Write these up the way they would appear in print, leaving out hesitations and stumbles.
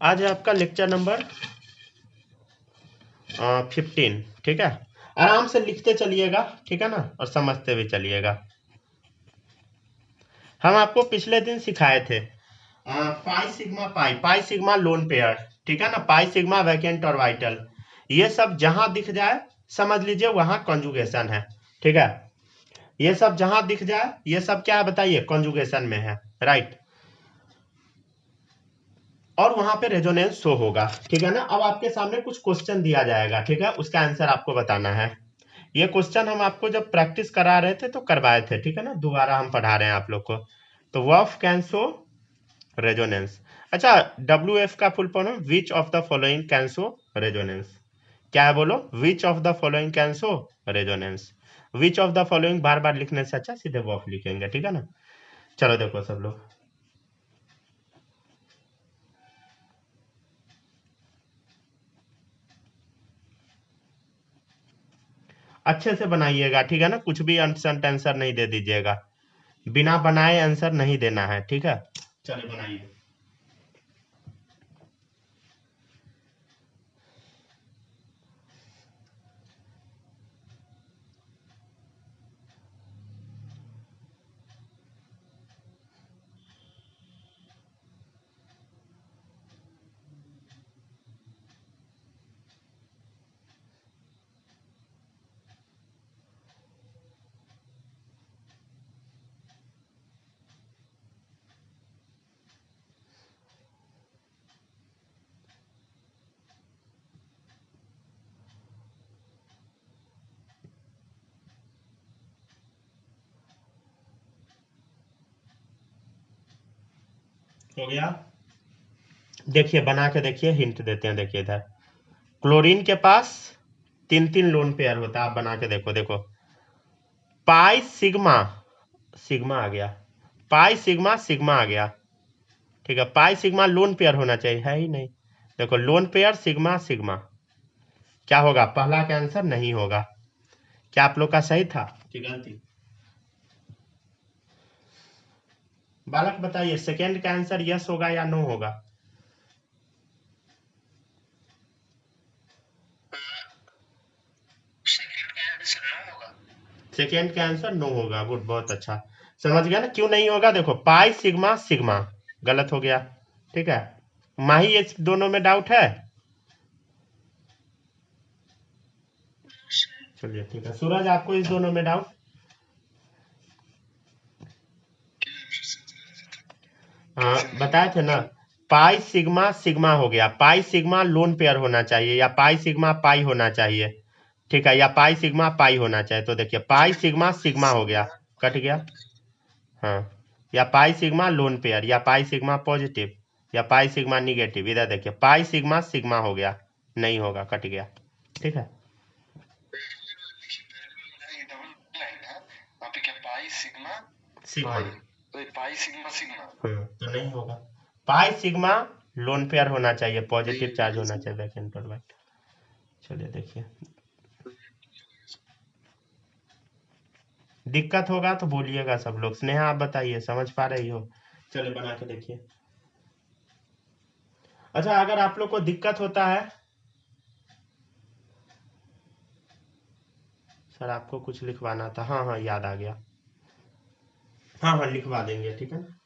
आज है आपका लेक्चर नंबर 15। ठीक है, आराम से लिखते चलिएगा, ठीक है ना, और समझते भी चलिएगा। हम आपको पिछले दिन सिखाए थे pi sigma pi, pi sigma lone pair, ठीक है ना, पाई सिग्मा वैकेंट और वाइटल, ये सब जहां दिख जाए समझ लीजिए वहां कॉन्जुगेशन है। ठीक है, ये सब जहां दिख जाए ये सब क्या है बताइए, कॉन्जुगेशन में है, राइट, और वहां पे रेजोनेंस शो होगा। ठीक है ना, अब आपके सामने कुछ क्वेश्चन दिया जाएगा, ठीक है, उसका आंसर आपको बताना है। ये क्वेश्चन हम आपको जब प्रैक्टिस करा रहे थे तो करवाए थे, ठीक है ना, दोबारा हम पढ़ा रहे हैं आप लोग को। तो वर्फ कैन शो रेजोनेंस। अच्छा, डब्ल्यू एफ का फुल फॉर्म है which of the following can show resonance. क्या है बोलो, which of the following can show resonance. Which of the following बार बार लिखने से अच्छा सीधे वर्फ लिखेंगे, ठीक है ना। चलो देखो सब लोग, अच्छे से बनाइएगा, ठीक है ना, कुछ भी अनसंट आंसर नहीं दे दीजिएगा, बिना बनाए आंसर नहीं देना है, ठीक है। चलिए बनाइए। हो गया, देखिए बना के देखिए, हिंट देते हैं, देखिए इधर क्लोरीन के पास तीन तीन लोन पेयर होता है, आप बना के देखो, देखो पाई सिग्मा, सिग्मा आ गया, पाई सिग्मा सिग्मा आ गया, ठीक है, पाई सिग्मा लोन पेयर होना चाहिए, है ही नहीं। देखो लोन पेयर सिग्मा सिग्मा, क्या होगा, पहला का आंसर नहीं होगा। क्या आप लोग का सही था कि गलती? बालक बताइए, सेकेंड का आंसर यस होगा या नो होगा? सेकेंड का आंसर नो होगा, गुड, बहुत अच्छा, समझ गया ना क्यों नहीं होगा। देखो पाई सिग्मा सिग्मा गलत हो गया, ठीक है। माही ये दोनों में डाउट है? चलिए ठीक है, सूरज आपको इस दोनों में डाउट? हाँ बताए थे ना, पाई सिग्मा सिग्मा हो गया, पाई सिग्मा लोन पेयर होना चाहिए, या पाई सिग्मा पाई होना चाहिए, ठीक है, या पाई सिग्मा पाई होना चाहिए। तो देखिए पाई सिग्मा सिग्मा हो गया, कट गया, हाँ, या पाई सिग्मा लोन पेयर, या पाई सिग्मा पॉजिटिव, या पाई सिग्मा निगेटिव। इधर देखिए पाई सिग्मा सिग्मा हो गया, नहीं होगा, कट गया, ठीक है। सिग्मा, तो नहीं होगा, पाई सिग्मा लोन पेयर होना चाहिए, पॉजिटिव चार्ज होना चाहिए वैकेंट और वाइट। चलिए देखिए, दिक्कत होगा तो बोलिएगा सब लोग। स्नेहा आप बताइए, समझ पा रही हो? चलिए बना के देखिए। अच्छा, अगर आप लोग को दिक्कत होता है, सर आपको कुछ लिखवाना था, हाँ हाँ याद आ गया, हाँ हाँ लिखवा देंगे, ठीक है ना।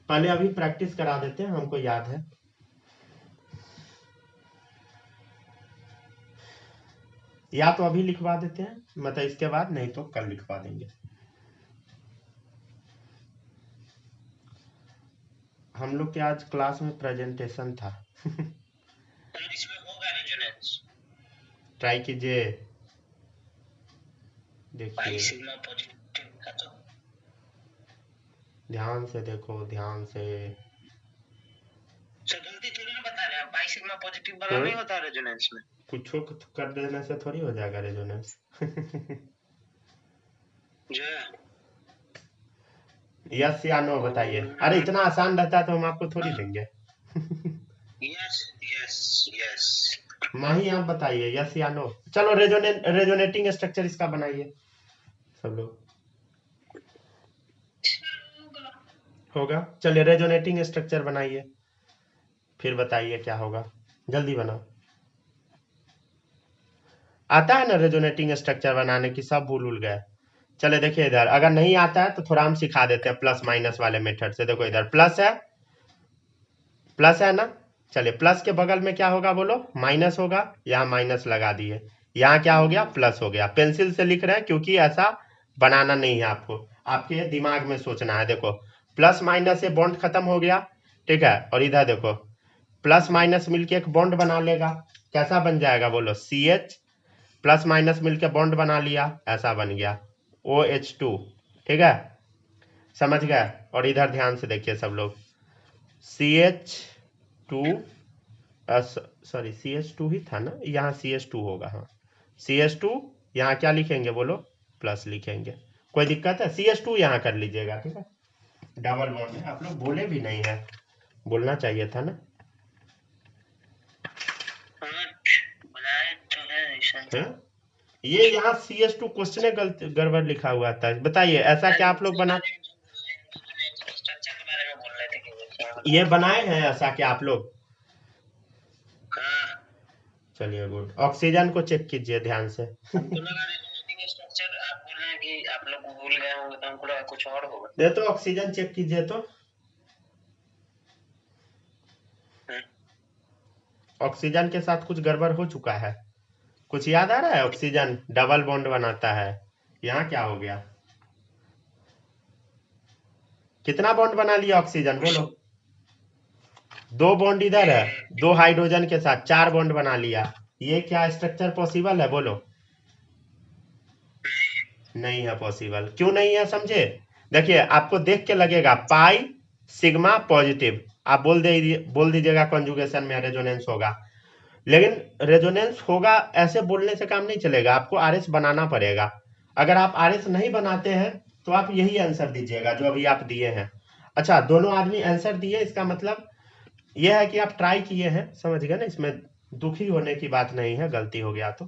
पहले अभी प्रैक्टिस करा देते हैं, हमको याद है। या तो अभी लिखवा देते हैं, मतलब इसके बाद, नहीं तो कल लिखवा देंगे। हम लोग के आज क्लास में प्रेजेंटेशन था। ट्राई कीजिए, देखिए ध्यान से देखो, ध्यान से। नहीं होता रेजोनेंस में, कुछ कर देने से थोड़ी हो जाएगा रेजोनेंस। यस या नो बताइए, अरे इतना आसान रहता तो हम आपको थोड़ी देंगे। माही आप बताइए, यस या नो। चलो रेजोनेटिंग स्ट्रक्चर इसका बनाइए सब लोग। होगा, चलिए रेजोनेटिंग स्ट्रक्चर बनाइए। फिर बताइए क्या होगा, जल्दी बनाओ। आता है ना रेजोनेटिंग स्ट्रक्चर बनाने की, सब भूल गए। चले देखिए इधर, अगर नहीं आता है तो थोड़ा हम सिखा देते हैं प्लस माइनस वाले मेथड से। देखो इधर प्लस है ना, चलिए प्लस के बगल में क्या होगा बोलो, माइनस होगा, यहाँ माइनस लगा दिए, यहाँ क्या हो गया, प्लस हो गया। पेंसिल से लिख रहे हैं क्योंकि ऐसा बनाना नहीं है आपको, आपके दिमाग में सोचना है। देखो प्लस माइनस से बॉन्ड खत्म हो गया, ठीक है। और इधर देखो प्लस माइनस मिलके एक बॉन्ड बना लेगा, कैसा बन जाएगा बोलो, CH प्लस माइनस मिलके बॉन्ड बना लिया, ऐसा बन गया OH2, ठीक है, समझ गए। और इधर ध्यान से देखिए सब लोग, CH2 सॉरी CH2 ही था ना, यहाँ CH2 होगा, हाँ CH2, यहाँ क्या लिखेंगे बोलो, प्लस लिखेंगे। कोई दिक्कत है, CH2 यहाँ कर लीजिएगा, ठीक है, डबल बॉन्ड है। आप लोग बोले भी नहीं है, बोलना चाहिए था ना। हाँ? ये यहाँ CH2 क्वेश्चन गड़बड़ लिखा हुआ था, बताइए ऐसा क्या आप लोग बना, ये बनाए हैं ऐसा क्या आप लोग? चलिए गुड, ऑक्सीजन को चेक कीजिए ध्यान से। ये तो ऑक्सीजन चेक कीजिए तो, ऑक्सीजन के साथ कुछ गड़बड़ हो चुका है, कुछ याद आ रहा है? ऑक्सीजन डबल बॉन्ड बनाता है, यहाँ क्या हो गया, कितना बॉन्ड बना लिया ऑक्सीजन बोलो, 2 बॉन्ड इधर है, 2 हाइड्रोजन के साथ 4 बॉन्ड बना लिया। ये क्या स्ट्रक्चर पॉसिबल है बोलो? नहीं है पॉसिबल। क्यों नहीं है समझे? देखिए आपको देख के लगेगा पाई सिग्मा पॉजिटिव, आप बोल दीजिएगा कॉन्जुगेशन में रेजोनेंस होगा, लेकिन रेजोनेंस होगा ऐसे बोलने से काम नहीं चलेगा, आपको आरएस बनाना पड़ेगा। अगर आप आरएस नहीं बनाते हैं तो आप यही आंसर दीजिएगा जो अभी आप दिए हैं। अच्छा दोनों आदमी आंसर दिए, इसका मतलब यह है कि आप ट्राई किए हैं, समझ गए ना, इसमें दुखी होने की बात नहीं है, गलती हो गया तो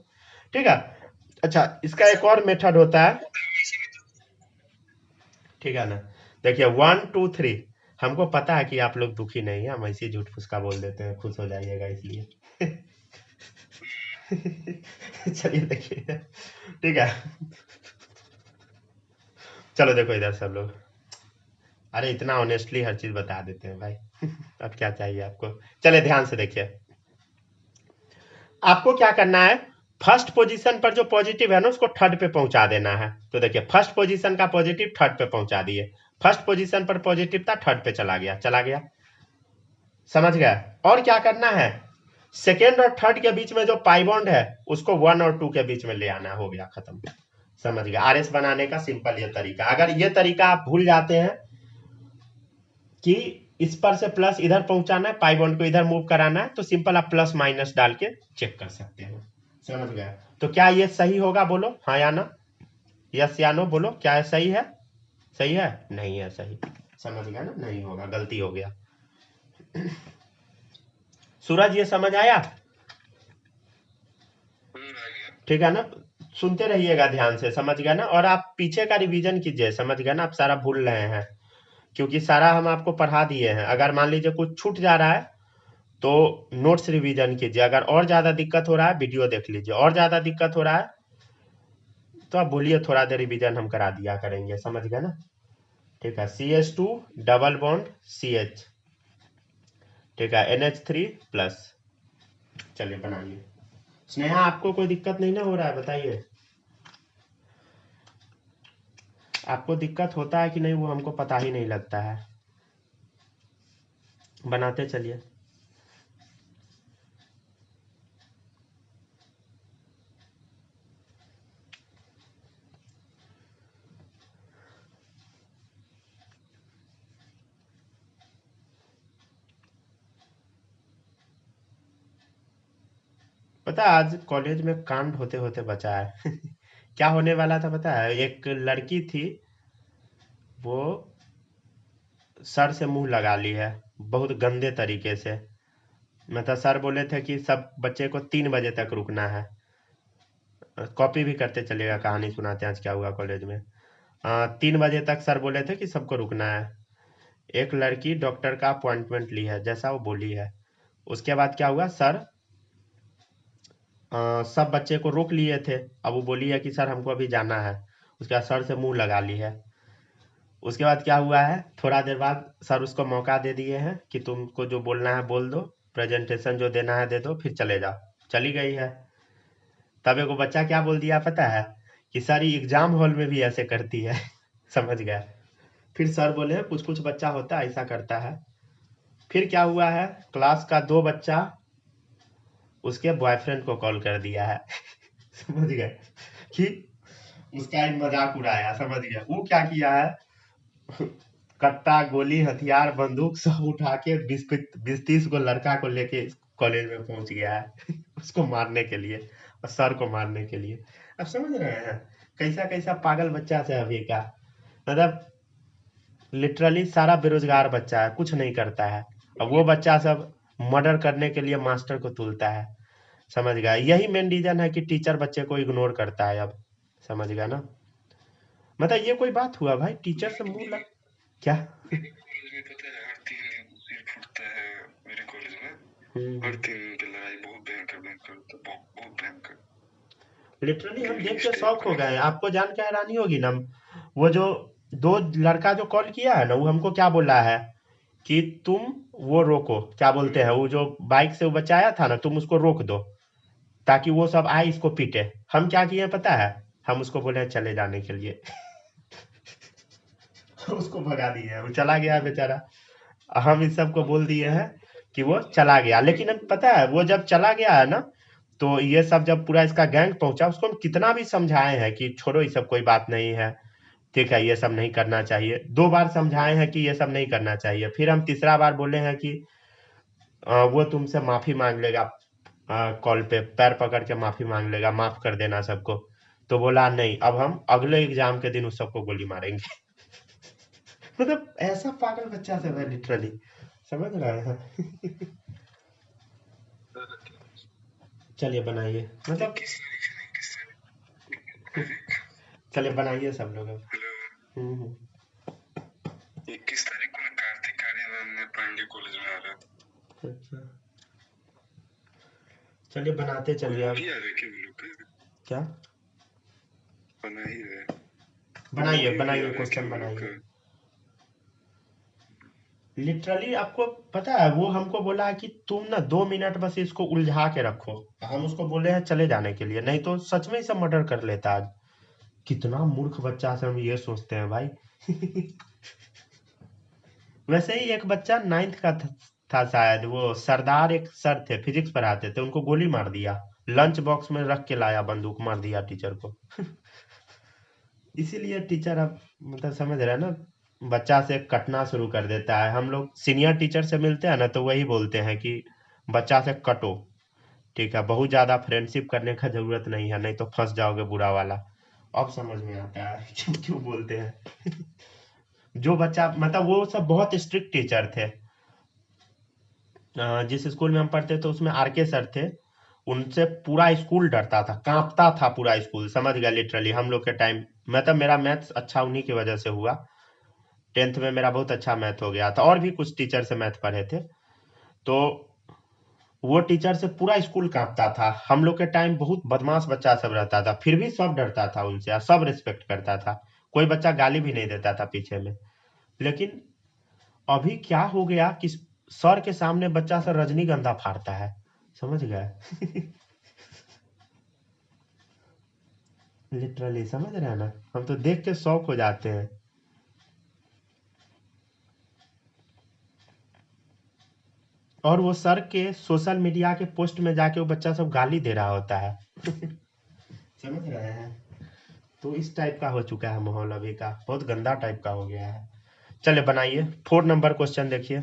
ठीक है। अच्छा इसका एक और मेथड होता है, ठीक है ना, देखिए 1 2 3, हमको पता है कि आप लोग दुखी नहीं है, हम ऐसे झूठ फुसका बोल देते हैं, खुश हो जाइएगा इसलिए। चलिए देखिए, ठीक है, चलो देखो इधर सब लोग, अरे इतना ऑनेस्टली हर चीज बता देते हैं भाई। अब क्या चाहिए आपको, चले ध्यान से देखिए, आपको क्या करना है, फर्स्ट पोजीशन पर जो पॉजिटिव है ना उसको थर्ड पे पहुंचा देना है। तो देखिए फर्स्ट पोजीशन का पॉजिटिव थर्ड पे पहुंचा दिए, फर्स्ट पोजीशन पर पॉजिटिव था थर्ड पे चला गया, समझ गया। और क्या करना है, सेकेंड और थर्ड के बीच में जो पाई बॉन्ड है उसको 1 और 2 के बीच में ले आना, हो गया खत्म, समझ गया। आरएस बनाने का सिंपल ये तरीका, अगर ये तरीका आप भूल जाते हैं कि इस पर से प्लस इधर पहुंचाना है, पाई बॉन्ड को इधर मूव कराना है, तो सिंपल आप प्लस माइनस डाल के चेक कर सकते हैं, समझ गए। तो क्या ये सही होगा बोलो, हाँ या ना, यस या नो बोलो, क्या है सही है, सही है, नहीं है सही, समझ गया ना, नहीं होगा, गलती हो गया। सूरज ये समझ आया, ठीक है ना, सुनते रहिएगा ध्यान से, समझ गया ना। और आप पीछे का रिवीजन कीजिए, समझ गया ना, आप सारा भूल रहे हैं क्योंकि सारा हम आपको पढ़ा दिए हैं। अगर मान लीजिए कुछ छूट जा रहा है तो नोट्स रिवीजन कीजिए, अगर और ज्यादा दिक्कत हो रहा है वीडियो देख लीजिए, और ज्यादा दिक्कत हो रहा है तो आप बोलिए थोड़ा देर रिवीजन हम करा दिया करेंगे, समझ गए ना, ठीक है। CH2 डबल बॉन्ड CH, ठीक है, NH3 प्लस, चलिए बनाइए। स्नेहा आपको कोई दिक्कत नहीं ना हो रहा है, बताइए आपको दिक्कत होता है कि नहीं, वो हमको पता ही नहीं लगता है, बनाते चलिए। पता है आज कॉलेज में कांड होते होते बचा है। क्या होने वाला था पता है, एक लड़की थी, वो सर से मुंह लगा ली है बहुत गंदे तरीके से। मतलब सर बोले थे कि सब बच्चे को 3 बजे तक रुकना है, कॉपी भी करते चलेगा, कहानी सुनाते हैं आज क्या हुआ कॉलेज में। 3 बजे तक सर बोले थे कि सबको रुकना है। एक लड़की डॉक्टर का अपॉइंटमेंट ली है जैसा वो बोली है, उसके बाद क्या हुआ, सर सब बच्चे को रोक लिए थे। अब वो बोली है कि सर हमको अभी जाना है। उसके बाद सर से मुंह लगा ली है। उसके बाद क्या हुआ है, थोड़ा देर बाद सर उसको मौका दे दिए हैं कि तुमको जो बोलना है बोल दो, प्रेजेंटेशन जो देना है दे दो, फिर चले जाओ। चली गई है। तब एगो बच्चा क्या बोल दिया पता है, कि सर ये एग्जाम हॉल में भी ऐसे करती है। समझ गया। फिर सर बोले कुछ कुछ बच्चा होता है ऐसा करता है। फिर क्या हुआ है, क्लास का 2 बच्चा उसके बॉयफ्रेंड को कॉल कर दिया है। समझ गए, कि उसका एक मजाक उड़ाया। समझ गया, वो क्या किया है, कट्टा गोली हथियार बंदूक सब उठा के 20-30 को लड़का को लेके कॉलेज में पहुंच गया है। उसको मारने के लिए और सर को मारने के लिए। अब समझ रहे हैं कैसा कैसा पागल बच्चा से अभी का, मतलब लिटरली सारा बेरोजगार बच्चा है, कुछ नहीं करता है। अब वो बच्चा सब मर्डर करने के लिए मास्टर को तुलता है। समझ गया, यही मेन रीजन है कि टीचर बच्चे को इग्नोर करता है अब। समझ गया ना, मतलब ये कोई बात हुआ भाई, टीचर से मुंह लग क्या। मेरे कॉलेज में पता है हर 3 दिन सिर फूटता है मेरे कॉलेज में। हर 3 दिन की लड़ाई बहुत भयंकर भयंकर होता है, बहुत भयंकर। लिटरली हम देख बिल्डिंग के स्टेप शौक हो का गए हैं। आपको जान के हैरानी होगी ना, वो जो 2 लड़का जो कॉल किया है ना, वो हमको क्या बोला है कि तुम वो रोको, क्या बोलते हैं, वो जो बाइक से वो बच्चा आया था ना, तुम उसको रोक दो ताकि वो सब आए इसको पीटे। हम क्या किए पता है, हम उसको बोले चले जाने के लिए। उसको भगा दिए हैं, वो चला गया बेचारा। हम इस सब को बोल दिए हैं कि वो चला गया, लेकिन अब पता है वो जब चला गया है ना, तो ये सब जब पूरा इसका गैंग पहुंचा, उसको हम कितना भी समझाए हैं कि छोड़ो ये सब कोई बात नहीं है, ठीक है ये सब नहीं करना चाहिए। 2 बार समझाए हैं कि ये सब नहीं करना चाहिए, फिर हम तीसरा बार बोले हैं कि वो तुमसे माफी मांग लेगा, कॉल पे पैर पकड़ के माफी मांग लेगा, माफ कर देना सबको। तो बोला नहीं, अब हम अगले एग्जाम के दिन उस सबको गोली मारेंगे। मतलब ऐसा पागल बच्चा सब है लिटरली। समझ रहे हैं। चलिए बनाइए, मतलब किस तरीके नहीं किस चलिए बनाइए सब लोग अब। हेलो, हम्म। 21 तारीख को ना कार्तिक आर्यन ने पांडे कॉलेज में आ रहा है। अच्छा चलिए बनाते कोई चलिए हो अब। ही आ रहा है क्या वो लोग का? क्या बना ही रहे, कोई बनाइए, मूवी भी आ बनाइए रहा है क्या क्वेश्चन वो लोग बनाइए। का? लिटरली आपको पता है, वो हमको बोला है कि तुम ना 2 मिनट बस इसको उलझा के रखो। हम उसको बोले हैं चले जाने के लिए, नहीं तो सच में ही सब मर्डर कर लेता आज। कितना मूर्ख बच्चा से हम ये सोचते हैं भाई। वैसे ही एक बच्चा 9th का था शायद, वो सरदार एक सर थे, फिजिक्स पढ़ाते थे, उनको गोली मार दिया। लंच बॉक्स में रख के लाया बंदूक, मार दिया टीचर को। इसीलिए टीचर अब मतलब समझ रहे हैं ना, बच्चा से कटना शुरू कर देता है। हम लोग सीनियर टीचर से मिलते हैं ना, तो वही बोलते हैं कि बच्चा से कटो, ठीक है, बहुत ज्यादा फ्रेंडशिप करने का जरूरत नहीं है, नहीं तो फंस जाओगे बुरा वाला। अब समझ में आता है क्यों क्यों बोलते हैं। जो बच्चा मतलब वो सब बहुत स्ट्रिक्ट टीचर थे। जिस स्कूल में हम पढ़ते थे उसमें आरके सर थे। उनसे पूरा स्कूल डरता था, कांपता था पूरा स्कूल। समझ गया, लिटरली हम लोग के टाइम, मतलब मेरा मैथ्स अच्छा उन्हीं की वजह से हुआ। 10th में मेरा बहुत अच्छा मैथ हो गया था, और भी कुछ टीचर से मैथ पढ़े थे। तो वो टीचर से पूरा स्कूल कांपता था। हम लोग के टाइम बहुत बदमाश बच्चा सब रहता था, फिर भी सब डरता था उनसे और सब रिस्पेक्ट करता था। कोई बच्चा गाली भी नहीं देता था पीछे में। लेकिन अभी क्या हो गया कि सर के सामने बच्चा सर रजनीगंधा फाड़ता है। समझ गए। लिटरली समझ रहे हैं ना, हम तो देख के शौक हो जाते हैं। और वो सर के सोशल मीडिया के पोस्ट में जाके वो बच्चा सब गाली दे रहा होता है। समझ रहे हैं, तो इस टाइप का हो चुका है माहौल अभी का, बहुत गंदा टाइप का हो गया है। चलिए बनाइए 4 नंबर क्वेश्चन देखिए।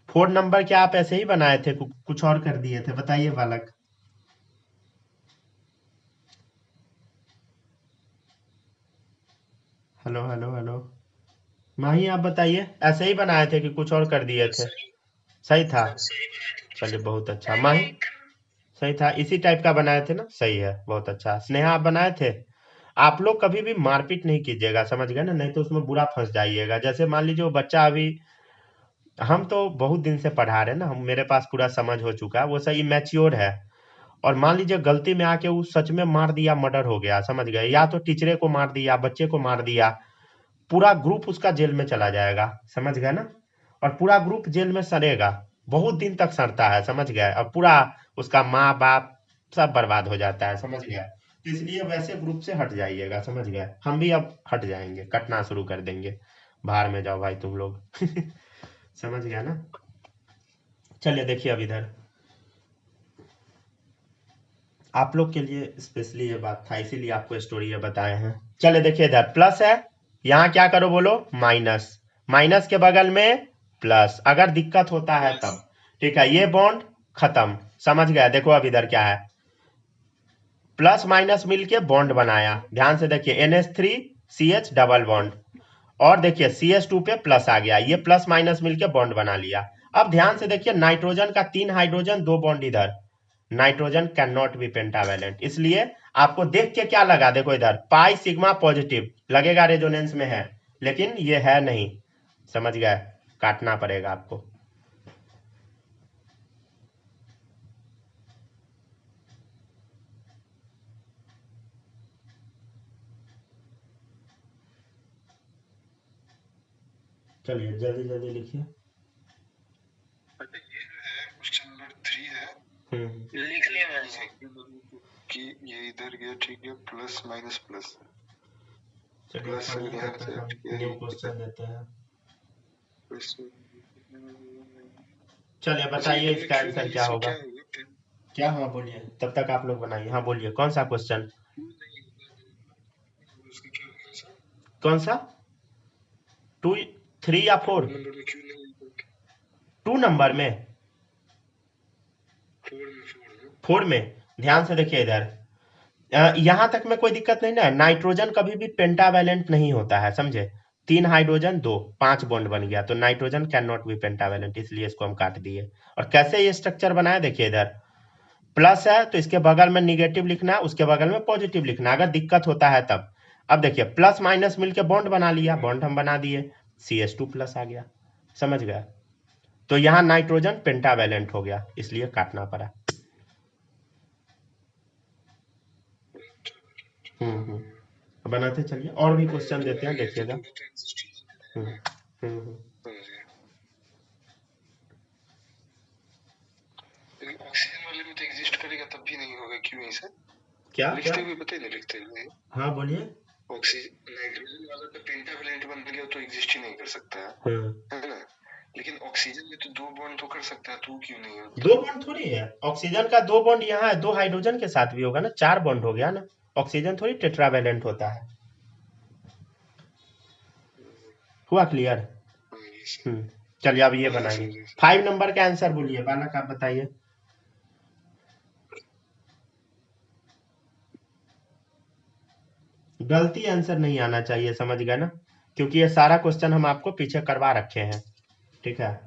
4 नंबर क्या आप ऐसे ही बनाए थे, कुछ और कर दिए थे, बताइए बालक। हेलो हेलो हेलो, माही आप बताइए, ऐसे ही बनाए थे कि कुछ और कर दिए थे। सही था, चलिए बहुत अच्छा। माही सही था, इसी टाइप का बनाए थे ना, सही है, बहुत अच्छा। स्नेहा आप बनाए थे। आप लोग कभी भी मारपीट नहीं कीजिएगा, समझ गए ना, नहीं तो उसमें बुरा फंस जाइएगा। जैसे मान लीजिए वो बच्चा अभी हम तो बहुत दिन से पढ़ा रहे हैं ना, हम मेरे पास पूरा समझ हो चुका है, वो सही मैच्योर है। और मान लीजिए गलती में आके वो सच में मार दिया, मर्डर हो गया, समझ गए, या तो टीचरे को मार दिया, बच्चे को मार दिया, पूरा ग्रुप उसका जेल में चला जाएगा, समझ गए ना। और पूरा ग्रुप जेल में सड़ेगा, बहुत दिन तक सड़ता है, समझ गए, और पूरा उसका माँ बाप सब बर्बाद हो जाता है, समझ गए। तो इसलिए वैसे ग्रुप से हट जाइएगा, समझ गए। हम भी अब हट जाएंगे, कटना शुरू कर देंगे। बाहर में जाओ भाई तुम लोग। समझ गया ना। चलिए देखिए अब इधर आप लोग के लिए स्पेशली ये बात था, इसीलिए आपको स्टोरी ये बताए हैं। चलिए देखिए इधर प्लस है, यहाँ क्या करो बोलो, माइनस। माइनस के बगल में प्लस, अगर दिक्कत होता है तब। ठीक है, ये बॉन्ड खत्म, समझ गया। देखो अब इधर क्या है, प्लस माइनस मिलके बॉन्ड बनाया, ध्यान से देखिए, NH3 CH डबल बॉन्ड। और देखिए CH2 पे प्लस आ गया, ये प्लस माइनस मिलके बॉन्ड बना लिया। अब ध्यान से देखिए, नाइट्रोजन का 3 हाइड्रोजन 2 बॉन्ड इधर, nitrogen can not be pentavalent, इसलिए आपको देख के क्या लगा, देखो इधर पाई सिग्मा पॉजिटिव लगेगा, रेजोनेंस में है, लेकिन ये है नहीं, समझ गए, काटना पड़ेगा आपको। चलिए जल्दी जल्दी लिखिए। अच्छा ये जो है क्वेश्चन नंबर 3 है, लिख लिया मैंने कि ये इधर गया, ठीक है, प्लस माइनस प्लस, चलिए प्लस पढ़िए, यहाँ तब से तक हम हट गया, न्यू क्वेश्चन देते हैं। प्लस। चलिए अच्छा ये बताइए हमने इसका क्यों आंसर नहीं, क्या इसमें होगा। क्या होगा? क्या, हाँ बोलिए, तब तक आप लोग बनाइए, हाँ बोलिए कौन सा क्वेश्चन। क्यों नहीं होगा, उसका क्या होगा सर? कौन सा, 2 3 या 4? नंबर में क्यों नहीं होगा? 2 नंबर में, 4 में। ध्यान से देखिए इधर, यहां तक में कोई दिक्कत नहीं ना, नाइट्रोजन कभी भी पेंटावैलेंट नहीं होता है, समझे। 3 हाइड्रोजन 2, 5 बॉन्ड बन गया, तो nitrogen can not be pentavalent, इसलिए इसको हम काट दिए। और कैसे ये स्ट्रक्चर बनाया, देखिए इधर प्लस है तो इसके बगल में निगेटिव लिखना है, उसके बगल में पॉजिटिव लिखना है, अगर दिक्कत होता है तब। अब देखिए प्लस माइनस मिलके बॉन्ड बना लिया, बॉन्ड हम बना दिए, CH2 प्लस आ गया, समझ गया। तो यहाँ नाइट्रोजन पेंटावैलेंट हो गया, इसलिए काटना पड़ा। बनाते चलिए, और भी क्वेश्चन देते हैं, देखिएगा। हम्म हम्म ऑक्सीजन वाले में तो एग्जिस्ट करेगा, तब भी नहीं होगा, क्यों ऐसा? क्या लिखते क्या, हुए बताइए ना, लिखते हुए। हाँ बोलिए। ऑक्सीजन नाइट्रोजन वाला तो पेंटावैलेंट बन गया तो एग्जिस्ट ही नहीं कर सकता है ना? लेकिन ऑक्सीजन में तो 2 बॉन्ड तो कर सकता है, तो क्यों नहीं होता? 2 बॉन्ड थोड़ी है, ऑक्सीजन का 2 बॉन्ड यहाँ है, 2 हाइड्रोजन के साथ भी होगा ना, 4 बॉन्ड हो गया ना। ऑक्सीजन थोड़ी टेट्रावैलेंट होता है। हुआ क्लियर। चलिए अब ये बनाइए, 5 नंबर का आंसर बोलिए, बालक आप बताइए। गलती आंसर नहीं आना चाहिए, समझ गए ना, क्योंकि ये सारा क्वेश्चन हम आपको पीछे करवा रखे हैं, ठीक है।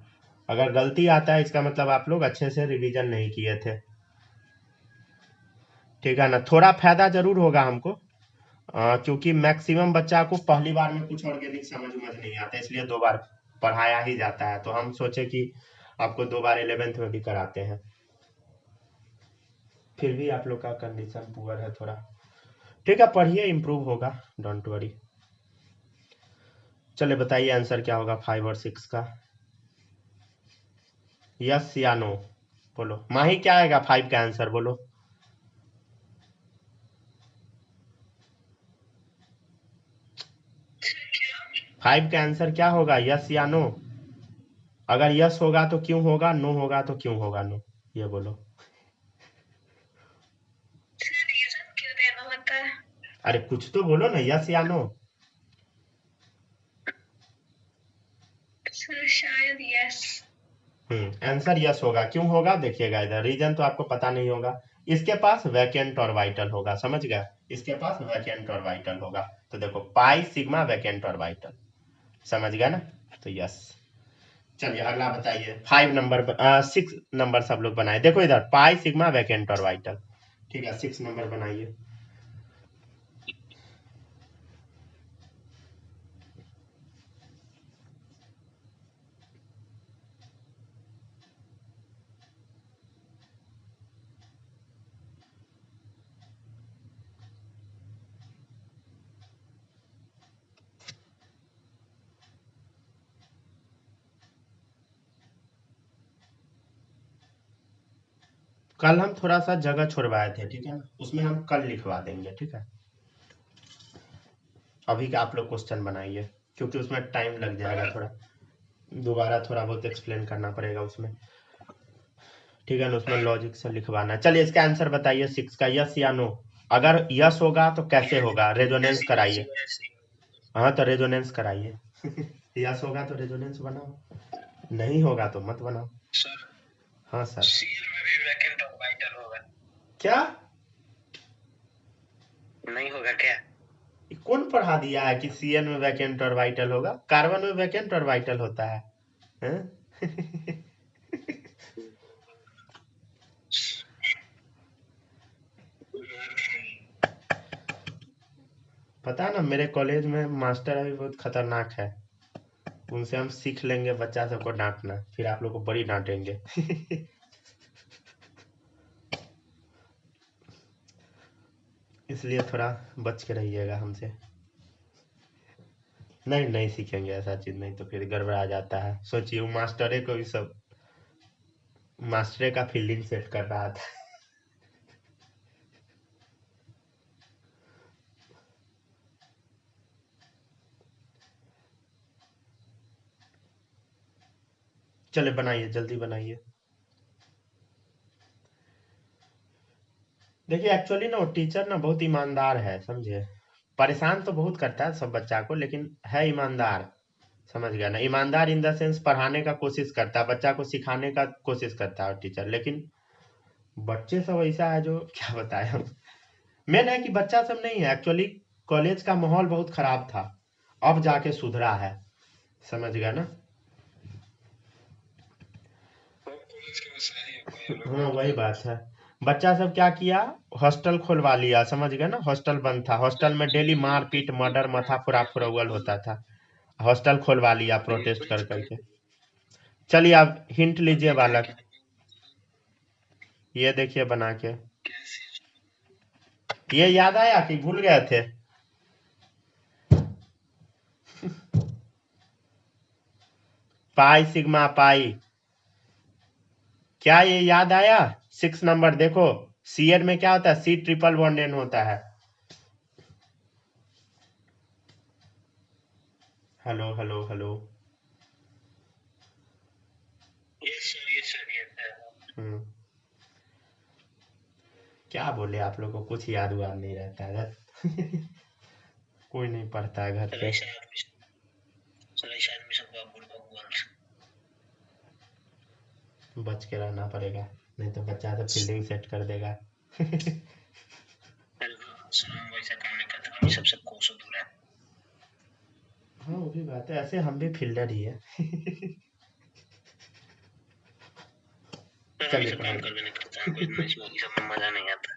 अगर गलती आता है इसका मतलब आप लोग अच्छे से रिवीजन नहीं किए थे, ठीक है ना। थोड़ा फायदा जरूर होगा हमको, क्योंकि मैक्सिमम बच्चा को पहली बार में कुछ ऑर्गेनिक समझ नहीं आता, इसलिए 2 बार पढ़ाया ही जाता है, तो हम सोचे कि आपको 2 बार 11th में भी कराते हैं। फिर भी आप लोग का कंडीशन पुअर है थोड़ा, ठीक है, पढ़िए, इम्प्रूव होगा, डोंट वरी। चलिए बताइए आंसर क्या होगा 5 और 6 का, यस या नो, बोलो। माही क्या आएगा 5 का आंसर, बोलो। 5 का आंसर क्या होगा, यस या नो। अगर यस होगा तो क्यों होगा, नो होगा तो क्यों होगा नो, ये बोलो। अरे कुछ तो बोलो ना, यस या नो। शायद यस। आंसर यस होगा, क्यों होगा देखिएगा इधर, रीजन तो आपको पता नहीं होगा। इसके पास वैकेंट और वाइटल होगा, समझ गए, इसके पास वैकेंट और वाइटल होगा, तो देखो पाई सिग्मा वैकेंट और वाइटल, समझ गया ना, तो यस। चलिए अगला बताइए, 5 नंबर 6 नंबर सब लोग बनाए, देखो इधर पाई सिग्मा वैकेंट और वाइटल, ठीक है, 6 नंबर बनाइए। कल हम थोड़ा सा जगह छुड़वाए थे, ठीक है ना, उसमें हम कल लिखवा देंगे, ठीक है। अभी का आप लोग क्वेश्चन बनाइए, क्योंकि उसमें टाइम लग जाएगा थोड़ा, दोबारा थोड़ा बहुत एक्सप्लेन करना पड़ेगा उसमें, ठीक है ना। उसमें लॉजिक से लिखवाना। चलिए इसका आंसर बताइए 6 का, यस या नो। अगर यस होगा तो कैसे होगा, रेजोनेंस कराइए। हाँ तो रेजोनेंस कराइए। यस होगा तो रेजोनेंस बनाओ, नहीं होगा तो मत बनाओ। सर हाँ सर। सीएल में भी वैकेंट ऑर्बिटल होगा क्या नहीं होगा क्या? कौन पढ़ा दिया है कि सीएन में वैकेंट ऑर्बिटल होगा? कार्बन में वैकेंट ऑर्बिटल होता है, हैं? पता है ना, मेरे कॉलेज में मास्टर अभी बहुत खतरनाक है, उनसे हम सीख लेंगे बच्चा सबको डांटना, फिर आप लोग को बड़ी डांटेंगे। इसलिए थोड़ा बच के रहिएगा हमसे। नहीं नहीं सीखेंगे ऐसा चीज, नहीं तो फिर गड़बड़ा जाता है। सोचिए वो मास्टरे को भी सब, मास्टरे का फील्डिंग सेट कर रहा था। चले बनाइए, जल्दी बनाइए। देखिए एक्चुअली ना वो टीचर ना बहुत ईमानदार है, समझे। परेशान तो बहुत करता है सब बच्चा को, लेकिन है ईमानदार, समझ गया ना। ईमानदार इन द सेंस पढ़ाने का कोशिश करता है, बच्चा को सिखाने का कोशिश करता है टीचर, लेकिन बच्चे सब ऐसा है जो क्या बताएं हम। मेन है कि बच्चा सब नहीं है एक्चुअली, कॉलेज का माहौल बहुत खराब था, अब जाके सुधरा है, समझ गया ना। कॉलेज के वैसे ही है, कोई अलग हाँ बात वही नहीं। बात है। बच्चा सब क्या किया, हॉस्टल खुलवा लिया, समझ गए ना। हॉस्टल बंद था, हॉस्टल में डेली मारपीट मर्डर माथा फुराफुरौल होता था, हॉस्टल खुलवा लिया प्रोटेस्ट कर करके। चलिए आप हिंट लीजिए बालक, ये देखिए बना के, ये याद आया कि भूल गए थे? पाई सिग्मा पाई, क्या ये याद आया? 6 नंबर देखो, सीएन में क्या होता है, सी ट्रिपल बॉन्ड एन होता है। Hello hello hello. Yes sir yes hmm, क्या बोले आप लोग को, कुछ याद वाद नहीं रहता है। कोई नहीं पढ़ता है घर पे। सर ऐसा आदमी सबको आप बुढ़वा बोल बच के रहना पड़ेगा, नहीं तो बच्चा तो फील्डिंग सेट कर देगा। सर हम वैसा काम नहीं करते, हम सबसे कोसों दूर है। हाँ वो भी बात है, ऐसे हम भी फील्डर ही है। हम सब काम करवे नहीं करते, हमको इतना इसमें ये सब में मजा नहीं आता।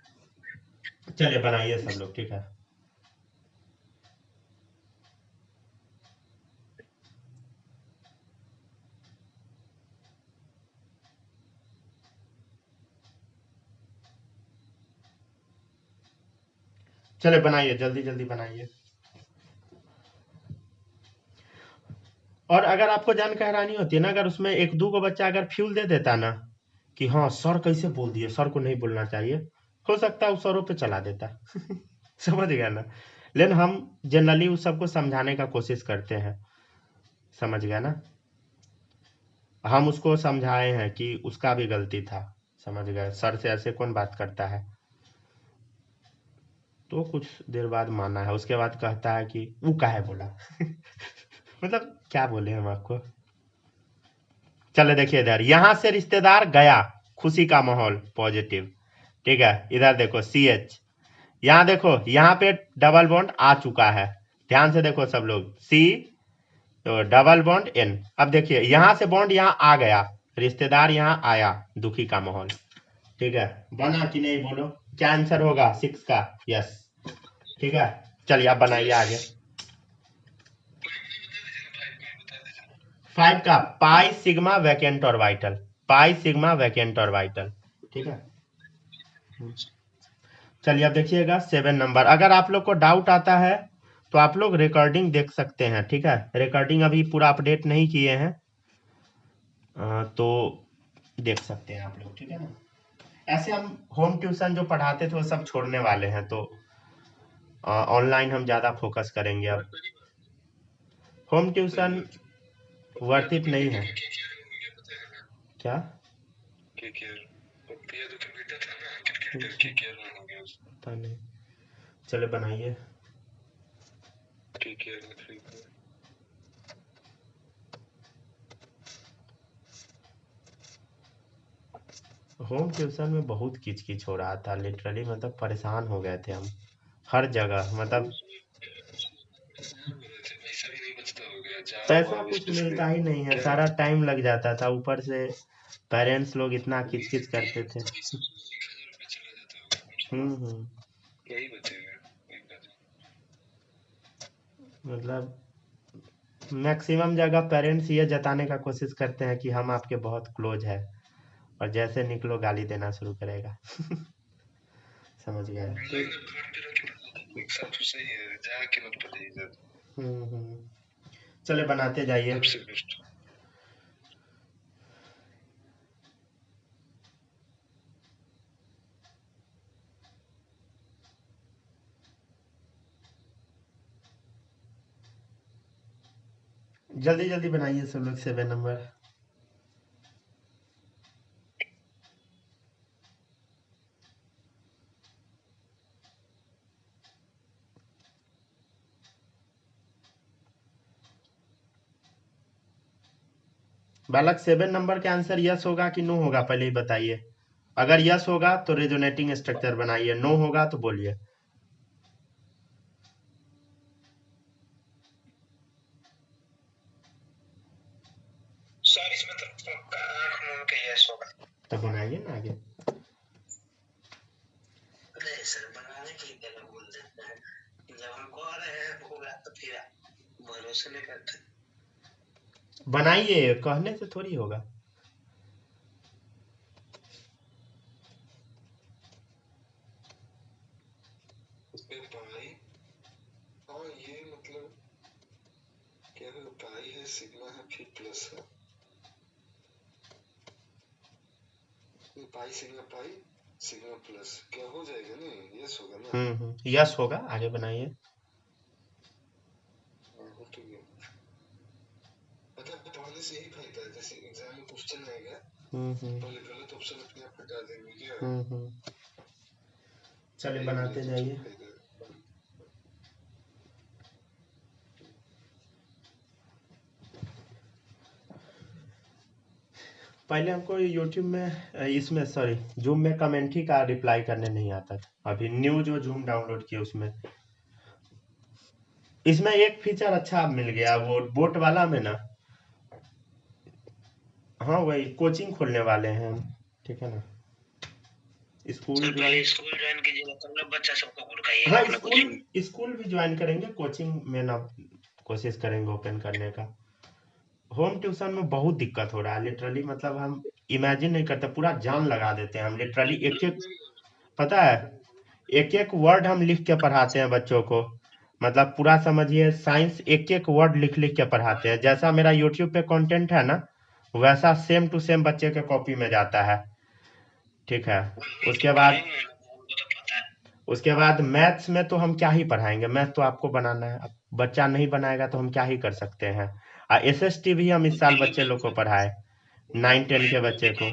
चलिए बनाइए सब लोग, ठीक है। चलिए बनाइए, जल्दी जल्दी बनाइए। और अगर आपको जानकर हैरानी होती है ना, अगर उसमें एक दो को बच्चा अगर फ्यूल दे देता ना कि हाँ सर कैसे बोल दिए, सर को नहीं बोलना चाहिए, हो सकता है उस सरों पे चला देता। समझ गया ना। लेकिन हम जनरली उस सबको समझाने का कोशिश करते हैं, समझ गया ना। हम उसको समझाए हैं कि उसका भी गलती था, समझ गए। सर से ऐसे कौन बात करता है। तो कुछ देर बाद माना है, उसके बाद कहता है कि वो काहे बोला। मतलब क्या बोले हम आपको। चले देखिए इधर, यहां से रिश्तेदार गया, खुशी का माहौल पॉजिटिव, ठीक है। इधर देखो सी एच, यहाँ देखो यहाँ पे डबल बॉन्ड आ चुका है, ध्यान से देखो सब लोग, सी तो डबल बॉन्ड एन। अब देखिए यहां से बॉन्ड यहाँ आ गया, रिश्तेदार यहाँ आया, दुखी का माहौल, ठीक है। बना कि नहीं बोलो, क्या आंसर होगा 6 का? यस, ठीक है। चलिए आप बनाइए आगे। 5 का pi sigma vacant orbital, pi sigma vacant orbital, ठीक है। चलिए अब देखिएगा 7 नंबर। अगर आप लोग को डाउट आता है तो आप लोग रिकॉर्डिंग देख सकते हैं, ठीक है। रिकॉर्डिंग अभी पूरा अपडेट नहीं किए हैं, तो देख सकते हैं आप लोग, ठीक है ना। ऐसे हम होम ट्यूशन जो पढ़ाते थे वो सब छोड़ने वाले हैं, तो ऑनलाइन हम ज़्यादा फोकस करेंगे अब। होम ट्यूशन वर्थ इट नहीं है। क्या? पता नहीं, चले बनाइए। होम ट्यूशन में बहुत किच किच हो रहा था लिटरली, मतलब परेशान हो गए थे हम हर जगह, मतलब पैसा कुछ मिलता ही नहीं है, सारा टाइम लग जाता था, ऊपर से पेरेंट्स लोग इतना किच किच करते थे। हम्म। मतलब मैक्सिमम जगह पेरेंट्स ये जताने का कोशिश करते हैं कि हम आपके बहुत क्लोज है, और जैसे निकलो गाली देना शुरू करेगा। समझ गए? चले बनाते जाइए। जल्दी जल्दी बनाइए सब लोग 7 नंबर। बालक 7 नंबर के आंसर यस होगा कि नो होगा, पहले ही बताइए। अगर यस होगा तो रेजोनेटिंग स्ट्रक्चर बनाइए, नो होगा तो बोलिए। सर इसमें तो पक्का 8 9 के यस होगा। तो बनाइए ना आगे। अरे सर बनाने के लिए क्या बोल देते हैं, जब हम कह रहे हैं होगा तो फिर भरोसे नहीं करते। बनाइए, कहने से थोड़ी होगा। ये मतलब क्या है, पाई है, सिग्मा है, फिर प्लस है, पाई सिग्मा प्लस क्या हो जाएगा ना, यस होगा ना। यस होगा, आगे बनाइए। पता है, पढ़ने से यही फायदा है, जैसे एग्जाम में क्वेश्चन आएगा पहले गलत ऑप्शन अपने आप हटा देंगे क्या। चलिए बनाते जाइए। पहले हमको यूट्यूब में इसमें सॉरी जूम में कमेंट्री का रिप्लाई करने नहीं आता था, अभी न्यू जो जूम डाउनलोड किया उसमें इसमें एक फीचर अच्छा मिल गया, वो बोट वाला में ना। हाँ वही कोचिंग खोलने वाले हैं हम, ठीक है ना। स्कूल सर पहले स्कूल ज्वाइन कीजिएगा तब ना बच्चा सबको गुड़काइएगा। हाँ अपना कोचिंग स्कूल भी ज्वाइन करेंगे, कोचिंग में ना कोशिश करेंगे ओपन करने का। होम ट्यूशन में बहुत दिक्कत हो रहा है लिटरली, मतलब हम इमेजिन नहीं करते, पूरा जान लगा देते हैं हम लिटरली। एक एक पता है, एक एक वर्ड हम लिख के पढ़ाते हैं बच्चों को, मतलब पूरा समझिए साइंस एक एक वर्ड लिख लिख के पढ़ाते हैं, जैसा मेरा यूट्यूब पे कंटेंट है ना वैसा सेम टू सेम बच्चे के कॉपी में जाता है, ठीक है। उसके बाद मैथ्स में तो हम क्या ही पढ़ाएंगे, मैथ तो आपको बनाना है, अब बच्चा नहीं बनाएगा तो हम क्या ही कर सकते हैं। एसएसटी भी हम इस साल बच्चे लोग को पढ़ाए, 9 10 के बच्चे को।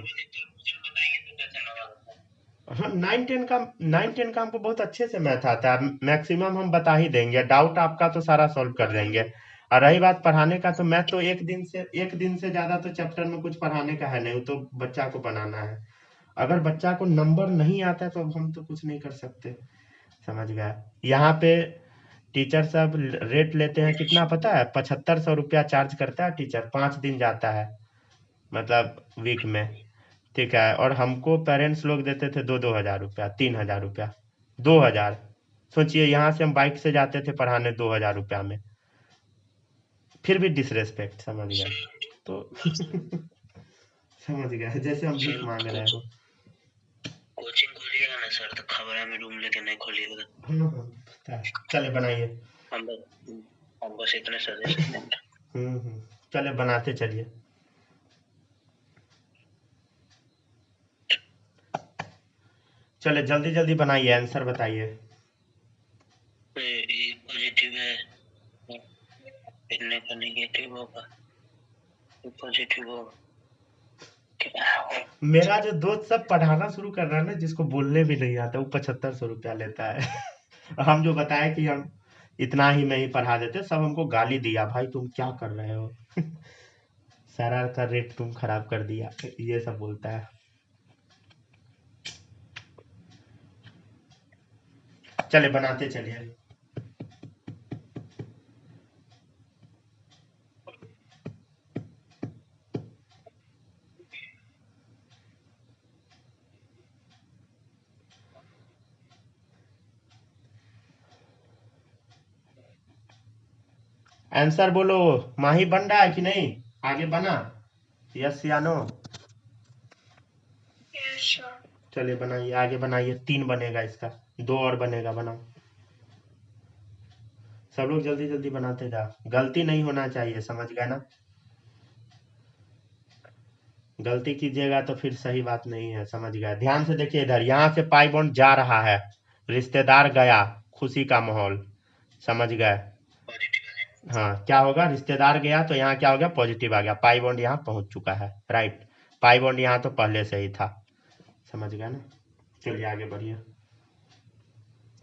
हाँ 9 10 का हमको बहुत अच्छे से मैथ आता है, मैक्सिमम हम बता ही देंगे, डाउट आपका तो सारा सॉल्व कर देंगे। और रही बात पढ़ाने का, तो मैथ तो एक दिन से ज्यादा तो चैप्टर में कुछ पढ़ाने का है नहीं, वो तो बच्चा को बनाना है। अगर बच्चा को नंबर नहीं आता है तो अब हम तो कुछ नहीं कर सकते, समझ गए। यहाँ पे टीचर सब रेट लेते हैं कितना पता है, 7500 रुपया चार्ज करता है टीचर, 5 दिन जाता है, मतलब वीक में, ठीक है। और हमको पेरेंट्स लोग देते थे 2 2 हजार रुपया, 3 हजार रुपया, 2 हजार। सोचिए यहाँ से हम बाइक से जाते थे पढ़ाने 2 हजार रुपया में, फिर भी डिसरेस्पेक्ट, समझ गया तो। समझ गया, जैसे हम भीख मांग रहे हो। कोचिंग खोलिएगा ना सर तो खबरा में रूम लेके नहीं खोलिएगा। पता है। चले बनाइए। हम बस इतने सजेस्ट हम्म। चले बनाते चलिए। चले जल्दी जल्दी बनाइए, आंसर बताइए। ये पॉजिटिव है, का नेगेटिव होगा, पॉजिटिव होगा, क्या होगा? मेरा जो दोस्त सब पढ़ाना शुरू कर रहा है ना, जिसको बोलने भी नहीं आता, वो 7500 रुपया लेता है। हम जो बताए कि हम इतना ही में ही पढ़ा देते, सब हमको गाली दिया, भाई तुम क्या कर रहे हो। सारा का रेट तुम खराब कर दिया, ये सब बोलता है। चले बनाते चलिए। आंसर बोलो, माही बन रहा है कि नहीं, आगे बना, यस या नो? चलिए बनाइए, आगे बनाइए, 3 बनेगा इसका, 2 और बनेगा, बनाओ। सब लोग जल्दी जल्दी बनाते जा, गलती नहीं होना चाहिए, समझ गए ना? गलती कीजिएगा तो फिर सही बात नहीं है, समझ गए? ध्यान से देखिए, इधर यहाँ से पाई बॉन्ड जा रहा है, रिश्तेदार गया, खुशी का माहौल, समझ गए? हाँ, क्या होगा, रिश्तेदार गया तो यहाँ क्या हो गया, पॉजिटिव आ गया, पाई बॉन्ड यहाँ पहुंच चुका है, राइट। पाई बॉन्ड यहाँ तो पहले से ही था, समझ गए ना? चलिए आगे बढ़िए।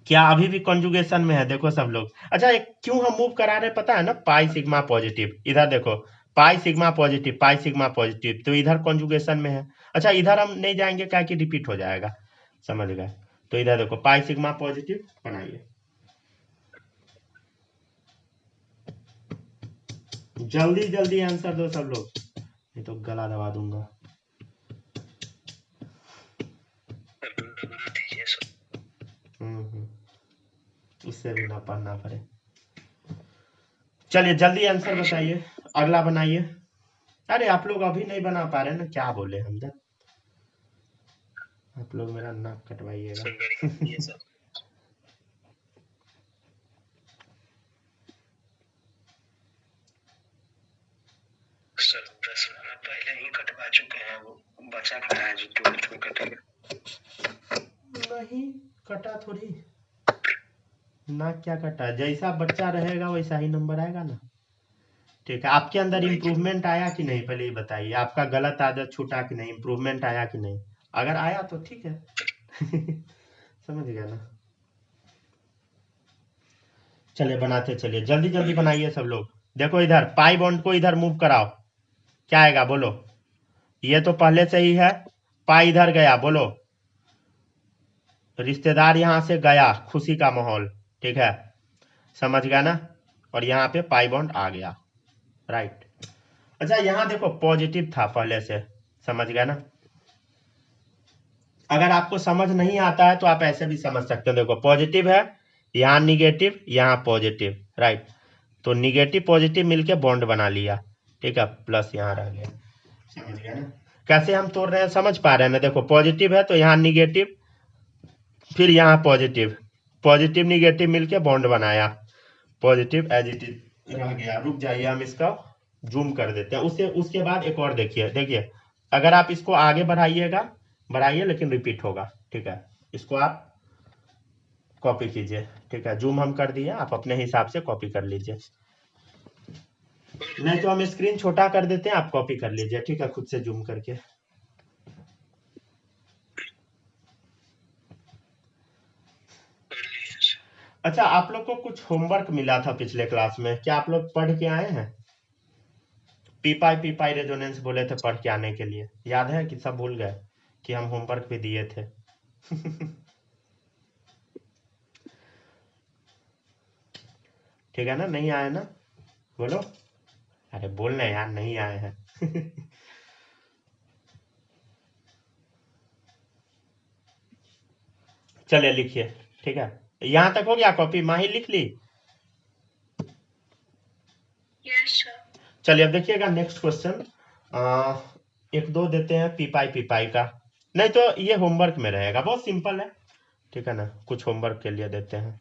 क्या अभी भी कॉन्जुगेशन में है, देखो सब लोग। अच्छा, एक क्यों हम मूव करा रहे हैं पता है ना, पाई सिग्मा पॉजिटिव, इधर देखो, pi sigma positive, pi sigma positive, तो इधर कॉन्जुगेशन में है। अच्छा, इधर हम नहीं जाएंगे, क्या कि रिपीट हो जाएगा, समझ गए? तो इधर देखो, पाई सिग्मा पॉजिटिव बनाइए, जल्दी जल्दी आंसर दो सब लोग, नहीं तो गला दबा दूंगा। उससे भी ना पढ़ना पड़े। चलिए जल्दी आंसर बताइए, अगला बनाइए। अरे आप लोग अभी नहीं बना पा रहे ना, क्या बोले हमदर्द, आप लोग मेरा नाक कटवाइएगा। सर 10 महीना पहले ही कटवा चुके हैं, वो बचा क्या है जो तुरंत में कटेगा? नहीं कटा थोड़ी, नाक क्या कटा, जैसा बच्चा रहेगा वैसा ही नंबर आएगा ना। ठीक है, आपके अंदर इम्प्रूवमेंट आया कि नहीं, पहले ये बताइए, आपका गलत आदत छूटा कि नहीं, इम्प्रूवमेंट आया कि नहीं? अगर आया तो ठीक है। समझ गया ना? चलिए बनाते चलिए, जल्दी जल्दी बनाइए सब लोग। देखो इधर पाई बॉन्ड को इधर मूव कराओ, क्या आएगा बोलो? ये तो पहले से ही है, पाई इधर गया, बोलो। रिश्तेदार यहां से गया, खुशी का माहौल, ठीक है, समझ गया ना? और यहाँ पे पाई बॉन्ड आ गया, राइट। अच्छा यहाँ देखो पॉजिटिव था पहले से, समझ गया ना? अगर आपको समझ नहीं आता है तो आप ऐसे भी समझ सकते हो, देखो पॉजिटिव है, यहाँ निगेटिव, यहाँ पॉजिटिव, राइट। तो निगेटिव पॉजिटिव मिलके बॉन्ड बना लिया, ठीक है, प्लस यहाँ रह गया, समझ गया ना? कैसे हम तोड़ रहे हैं, समझ पा रहे हैं ना? देखो पॉजिटिव है तो यहाँ निगेटिव, फिर यहाँ पॉजिटिव, पॉजिटिव निगेटिव मिलके बॉन्ड बनाया, पॉजिटिव एज इट इज रह गया। रुक जाइए, हम इसका जूम कर देते हैं, उससे उसके बाद एक और देखिए, देखिए अगर आप इसको आगे बढ़ाइएगा, बढ़ाइए लेकिन रिपीट होगा, ठीक है, इसको आप कॉपी कीजिए, ठीक है, जूम हम कर दिए, आप अपने हिसाब से कॉपी कर लीजिए, नहीं तो हम स्क्रीन छोटा कर देते हैं, आप कॉपी कर लीजिए, ठीक है, खुद से जूम करके। अच्छा, आप लोग को कुछ होमवर्क मिला था पिछले क्लास में, क्या आप लोग पढ़ के आए हैं? पीपाई रेजोनेंस बोले थे पढ़ के आने के लिए, याद है कि सब भूल गए कि हम होमवर्क भी दिए थे? ठीक है ना, नहीं आए ना, बोलो, अरे बोलना यार, नहीं आए हैं। चलिए लिखिए, ठीक है, यहां तक हो गया कॉपी, माही लिख ली? चलिए अब देखिएगा नेक्स्ट क्वेश्चन, एक दो देते हैं पीपाई का, नहीं तो ये होमवर्क में रहेगा, बहुत सिंपल है, ठीक है ना, कुछ होमवर्क के लिए देते हैं।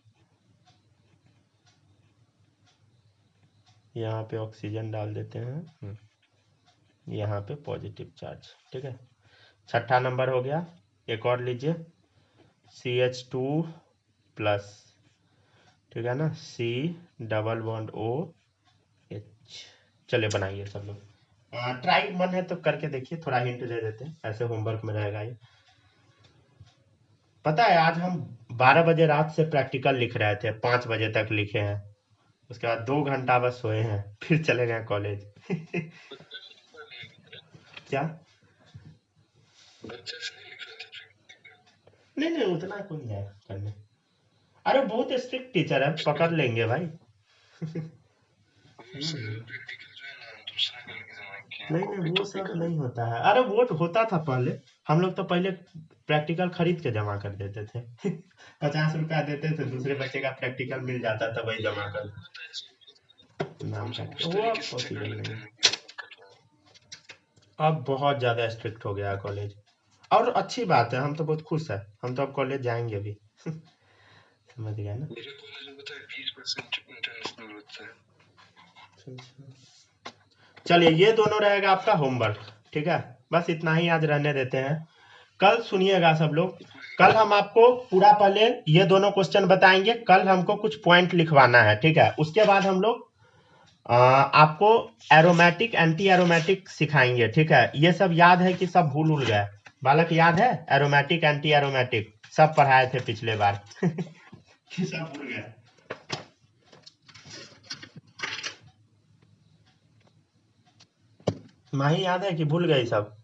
यहाँ पे ऑक्सीजन डाल देते हैं, यहाँ पे पॉजिटिव चार्ज, ठीक है, छठा नंबर हो गया, एक और लीजिए, CH2 प्लस, ठीक है ना, C डबल बॉन्ड OH। चलिए बनाइए सब लोग, ट्राई मन है तो करके देखिए, थोड़ा हिंट दे देते हैं, ऐसे होमवर्क में रहेगा ये। पता है आज हम 12 बजे रात से प्रैक्टिकल लिख रहे थे, 5 बजे तक लिखे हैं, उसके बाद 2 घंटा बस सोए हैं, फिर चले गए कॉलेज। क्या? बच्चे से नहीं लिख रहे थे? नहीं नहीं, उतना कौन जाए करने। अरे बहुत स्ट्रिक्ट टीचर है, पकड़ लेंगे भाई। प्रैक्टिकल जो है ना, हम दूसरा करके जमा किए हैं, नहीं कॉपी नहीं, वो तो सब कर नहीं होता है। अरे वो होता था पहले, हम लोग तो पहले प्रैक्टिकल खरीद के जमा कर देते थे। 50 रुपया देते थे, दूसरे बच्चे का प्रैक्टिकल मिल जाता था, वही जमा कर नाम हम सब काट, उस वो अब तरीके से कर पॉसिबल लेते नहीं है। हैं कि कटवाएं। अब बहुत ज्यादा स्ट्रिक्ट हो गया कॉलेज, और अच्छी बात है, हम तो बहुत खुश है, हम तो अब कॉलेज जाएंगे भी। समझ गया ना। मेरे कॉलेज में पता है 20% इंटरनेशनल होता है। चलिए ये दोनों रहेगा आपका होमवर्क, ठीक है, बस इतना ही आज रहने देते हैं। कल सुनिएगा सब लोग, कल हम आपको पूरा पहले ये दोनों क्वेश्चन बताएंगे, कल हमको कुछ पॉइंट लिखवाना है, ठीक है, उसके बाद हम लोग आपको एरोमेटिक एंटी एरोमेटिक सिखाएंगे, ठीक है। ये सब याद है कि सब भूल उल गए बालक? याद है एरोमेटिक एंटी एरोमेटिक सब पढ़ाए थे पिछले बार? कि सब भूल गए? माही याद है कि भूल गए सब?